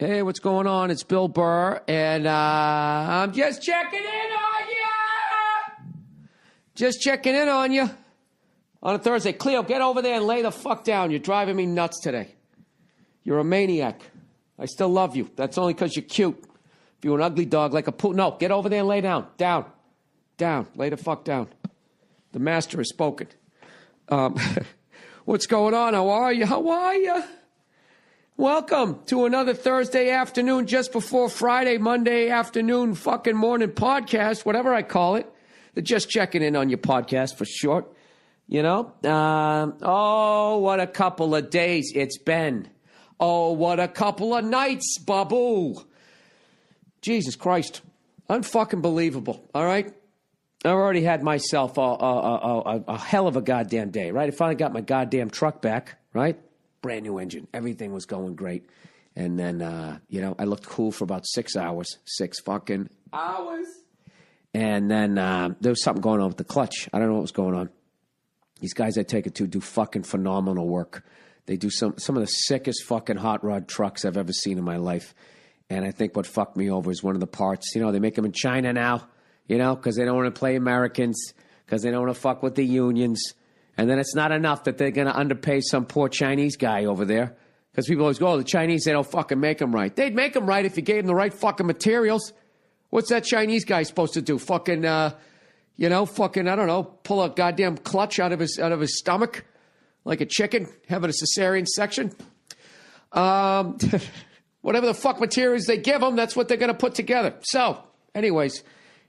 Hey, what's going on? It's Bill Burr, and I'm just checking in on you. Just checking in on you on a Thursday. Cleo, get over there and lay the fuck down. You're driving me nuts today. You're a maniac. I still love you. That's only because you're cute. If you're an ugly dog like a poo, no, get over there and lay down. Down. Down. Lay the fuck down. The master has spoken. What's going on? How are you? How are you? Welcome to another Thursday afternoon, just before Friday, Monday afternoon, fucking morning podcast, whatever I call it. The Just Checking In on Your podcast for short. You know? Oh, what a couple of days it's been. Oh, what a couple of nights, babu. Jesus Christ. Unfucking believable, all right? I already had myself a hell of a goddamn day, right? I finally got my goddamn truck back, right? Brand new engine. Everything was going great. And then, I looked cool for about 6 hours. 6 fucking hours. And then there was something going on with the clutch. I don't know what was going on. These guys I take it to do fucking phenomenal work. They do some of the sickest fucking hot rod trucks I've ever seen in my life. And I think what fucked me over is one of the parts. You know, they make them in China now, you know, because they don't want to play Americans, because they don't want to fuck with the unions. And then it's not enough that they're going to underpay some poor Chinese guy over there. Because people always go, oh, the Chinese, they don't fucking make them right. They'd make them right if you gave them the right fucking materials. What's that Chinese guy supposed to do? Fucking, I don't know, pull a goddamn clutch out of his stomach like a chicken having a cesarean section? Whatever the fuck materials they give them, that's what they're going to put together. So, anyways,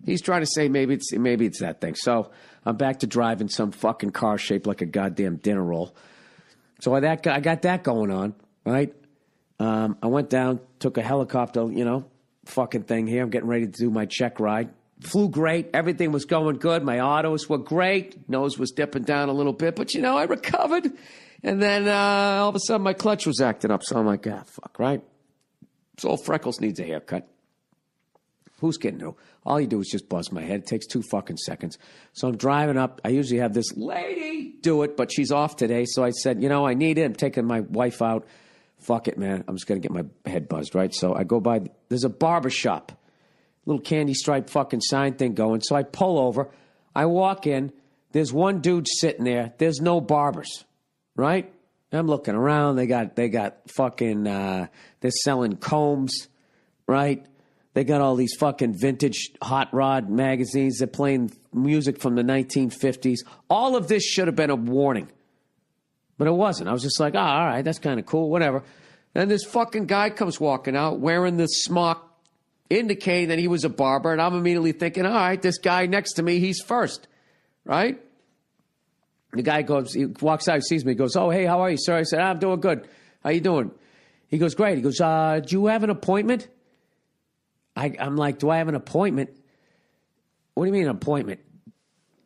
he's trying to say maybe it's that thing. So I'm back to driving some fucking car shaped like a goddamn dinner roll. So I got that going on, right? I went down, took a helicopter, fucking thing here. I'm getting ready to do my check ride. Flew great. Everything was going good. My autos were great. Nose was dipping down a little bit, but, I recovered. And then all of a sudden my clutch was acting up. So I'm like, fuck, right? So old Freckles needs a haircut. Who's kidding who? All you do is just buzz my head. It takes 2 fucking seconds. So I'm driving up. I usually have this lady do it, but she's off today. So I said, I need it. I'm taking my wife out. Fuck it, man. I'm just going to get my head buzzed, right? So I go by. There's a barbershop. Little candy stripe fucking sign thing going. So I pull over. I walk in. There's one dude sitting there. There's no barbers, right? I'm looking around. They got fucking, they're selling combs, right? They got all these fucking vintage hot rod magazines. They're playing music from the 1950s. All of this should have been a warning. But it wasn't. I was just like, all right, that's kind of cool, whatever. And this fucking guy comes walking out wearing this smock, indicating that he was a barber. And I'm immediately thinking, all right, this guy next to me, he's first, right? The guy goes, he walks out, he sees me, he goes, oh, hey, how are you, sir? I said, I'm doing good. How you doing? He goes, great. He goes, do you have an appointment? I'm like, do I have an appointment? What do you mean an appointment?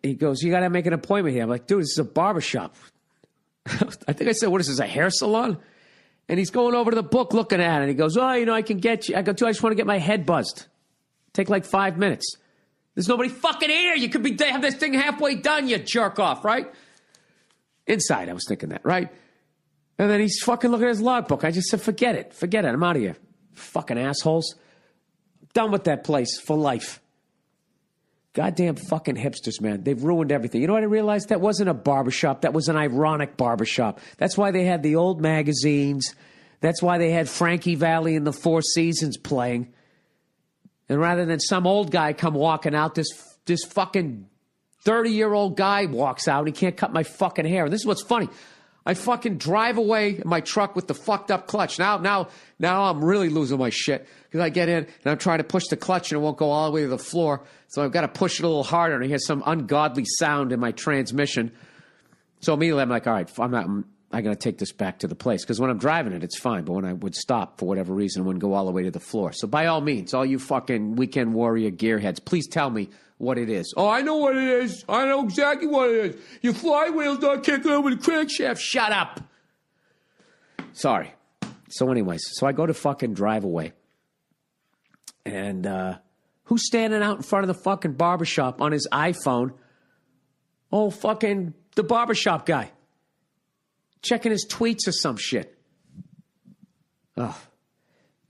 He goes, you got to make an appointment here. I'm like, dude, this is a barbershop. I think I said, what is this, a hair salon? And he's going over to the book looking at it. And he goes, oh, I can get you. I go, dude, I just want to get my head buzzed. Take like 5 minutes. There's nobody fucking here. You could have this thing halfway done, you jerk off, right? Inside, I was thinking that, right? And then he's fucking looking at his logbook. I just said, forget it. Forget it. I'm out of here. Fucking assholes. Done with that place for life. Goddamn fucking hipsters, man. They've ruined everything. You know what I realized? That wasn't a barbershop. That was an ironic barbershop. That's why they had the old magazines. That's why they had Frankie Valli and the Four Seasons playing. And rather than some old guy come walking out, this fucking 30-year-old guy walks out. He can't cut my fucking hair. And this is what's funny. I fucking drive away in my truck with the fucked up clutch. Now I'm really losing my shit because I get in and I'm trying to push the clutch and it won't go all the way to the floor. So I've got to push it a little harder and I hear some ungodly sound in my transmission. So immediately I'm like, all right, I'm going to take this back to the place because when I'm driving it, it's fine. But when I would stop for whatever reason, it wouldn't go all the way to the floor. So by all means, all you fucking weekend warrior gearheads, please tell me what it is. Oh, I know what it is. I know exactly what it is. Your flywheel's not kicking over the crankshaft. Shut up. Sorry. So anyways, so I go to fucking drive away. And who's standing out in front of the fucking barbershop on his iPhone? Oh, fucking the barbershop guy. Checking his tweets or some shit. Oh.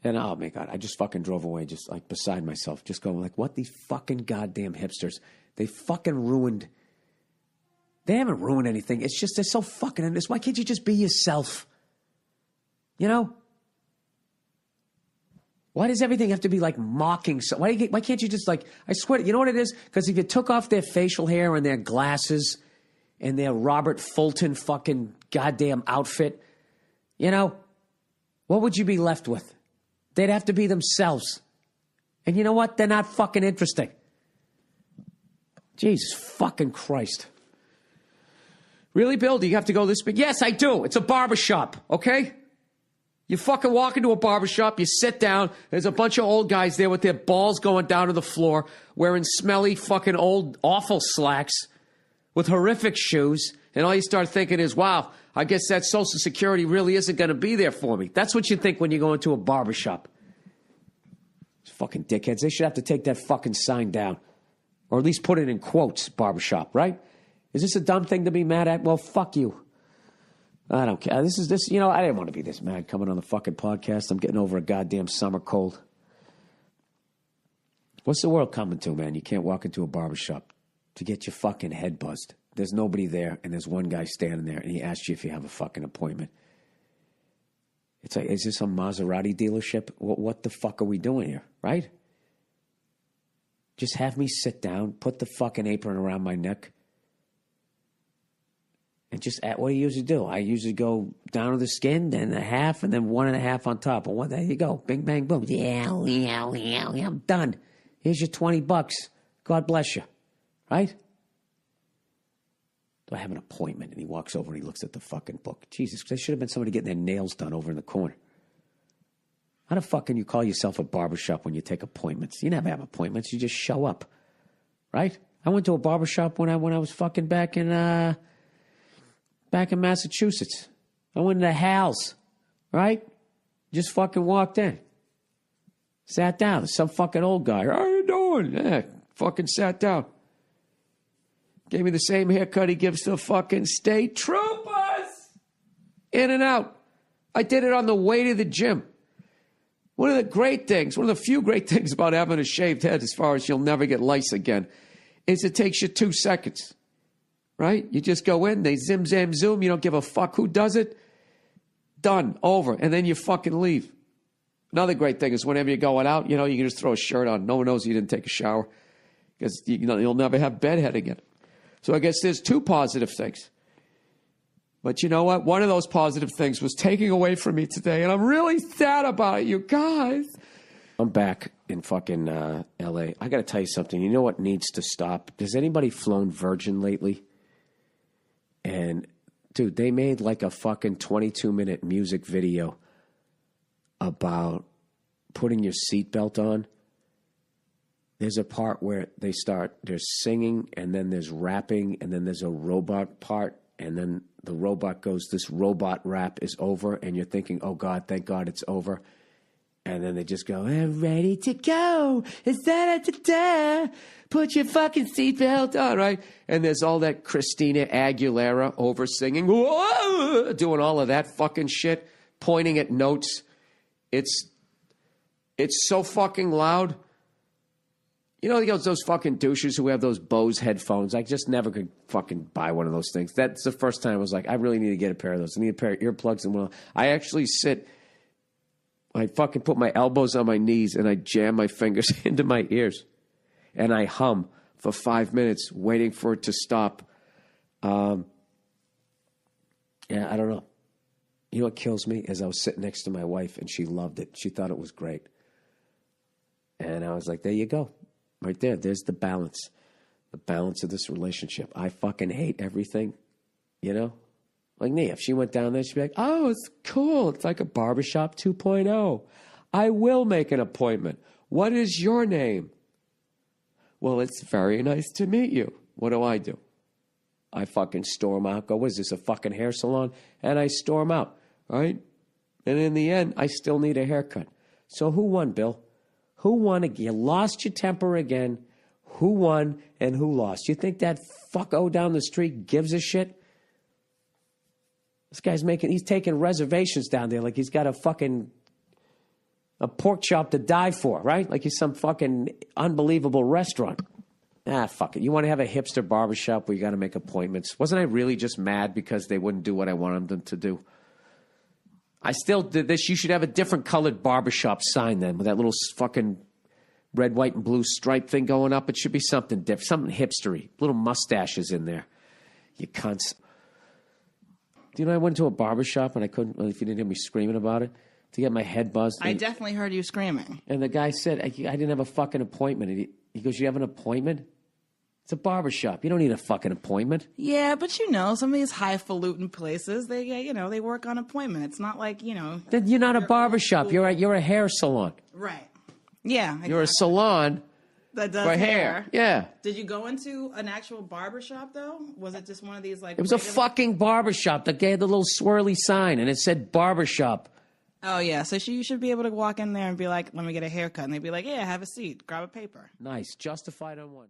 And oh my God, I just fucking drove away just like beside myself, just going like, what these fucking goddamn hipsters. They fucking ruined. They haven't ruined anything. It's just they're so fucking in this. Why can't you just be yourself? You know? Why does everything have to be like mocking? Why can't you just like, I swear, you know what it is? Because if you took off their facial hair and their glasses and their Robert Fulton fucking goddamn outfit, you know, what would you be left with? They'd have to be themselves. And you know what? They're not fucking interesting. Jesus fucking Christ. Really, Bill? Do you have to go this big? Yes, I do. It's a barbershop, okay? You fucking walk into a barbershop, you sit down, there's a bunch of old guys there with their balls going down to the floor, wearing smelly fucking old awful slacks with horrific shoes, and all you start thinking is, wow, I guess that Social Security really isn't going to be there for me. That's what you think when you go into a barbershop. Fucking dickheads. They should have to take that fucking sign down. Or at least put it in quotes, barbershop, right? Is this a dumb thing to be mad at? Well, fuck you. I don't care. You know, I didn't want to be this mad coming on the fucking podcast. I'm getting over a goddamn summer cold. What's the world coming to, man? You can't walk into a barbershop to get your fucking head buzzed. There's nobody there, and there's one guy standing there, and he asks you if you have a fucking appointment. It's like, is this a Maserati dealership? What the fuck are we doing here, right? Just have me sit down, put the fucking apron around my neck, and just what do you usually do? I usually go down to the skin, then a half, and then 1.5 on top. And there you go. Bing, bang, boom. Yeah, I'm done. Here's your $20. God bless you. Right? Do I have an appointment? And he walks over and he looks at the fucking book. Jesus, there should have been somebody getting their nails done over in the corner. How the fuck can you call yourself a barbershop when you take appointments? You never have appointments. You just show up. Right? I went to a barbershop when I was fucking back in Massachusetts. I went to Hal's. Right? Just fucking walked in. Sat down. Some fucking old guy. How you doing? Yeah, fucking sat down. Gave me the same haircut he gives to fucking state troopers. In and out. I did it on the way to the gym. One of the few great things about having a shaved head, as far as you'll never get lice again, is it takes you 2 seconds. Right? You just go in, they zim, zam, zoom. You don't give a fuck who does it. Done. Over. And then you fucking leave. Another great thing is whenever you're going out, you know, you can just throw a shirt on. No one knows you didn't take a shower. Because you'll never have bedhead again. So I guess there's 2 positive things. But you know what? One of those positive things was taking away from me today. And I'm really sad about it, you guys. I'm back in fucking L.A. I got to tell you something. You know what needs to stop? Has anybody flown Virgin lately? And, dude, they made like a fucking 22-minute music video about putting your seatbelt on. There's a part where there's singing, and then there's rapping, and then there's a robot part, and then the robot goes, this robot rap is over, and you're thinking, oh, God, thank God it's over. And then they just go, I'm ready to go. Is that put your fucking seatbelt on, right? And there's all that Christina Aguilera over singing, whoa, doing all of that fucking shit, pointing at notes. It's so fucking loud. You know those fucking douches who have those Bose headphones? I just never could fucking buy one of those things. That's the first time I was like, I really need to get a pair of those. I need a pair of earplugs. And I actually I fucking put my elbows on my knees and I jam my fingers into my ears. And I hum for 5 minutes waiting for it to stop. Yeah, I don't know. You know what kills me is I was sitting next to my wife and she loved it. She thought it was great. And I was like, there you go. Right there. There's the balance. The balance of this relationship. I fucking hate everything. You know? Like me. If she went down there, she'd be like, oh, it's cool. It's like a barbershop 2.0. I will make an appointment. What is your name? Well, it's very nice to meet you. What do? I fucking storm out. Go, what is this, a fucking hair salon? And I storm out. Right? And in the end, I still need a haircut. So who won, Bill? Who won again? You lost your temper again. Who won and who lost? You think that fucko down the street gives a shit? This guy's he's taking reservations down there like he's got a fucking A pork chop to die for, right? Like you're some fucking unbelievable restaurant. Ah, fuck it. You want to have a hipster barbershop where you got to make appointments? Wasn't I really just mad because they wouldn't do what I wanted them to do? I still did this. You should have a different colored barbershop sign then with that little fucking red, white, and blue stripe thing going up. It should be something different, something hipstery. Little mustaches in there. You cunts. Do you know I went to a barbershop and I couldn't, well, if you didn't hear me screaming about it, to get my head buzzed. I definitely heard you screaming. And the guy said, I didn't have a fucking appointment. And he goes, you have an appointment? It's a barbershop. You don't need a fucking appointment. Yeah, but you know, some of these highfalutin places, they work on appointment. It's not like, Then you're not a barbershop. You're a hair salon. Right. Yeah. Exactly. You're a salon that does for hair. Yeah. Did you go into an actual barbershop, though? Was it just one of these, like... It was a fucking barbershop that gave the little swirly sign, and it said barbershop. Oh, yeah. So you should be able to walk in there and be like, let me get a haircut. And they'd be like, yeah, have a seat. Grab a paper. Nice. Justified on one.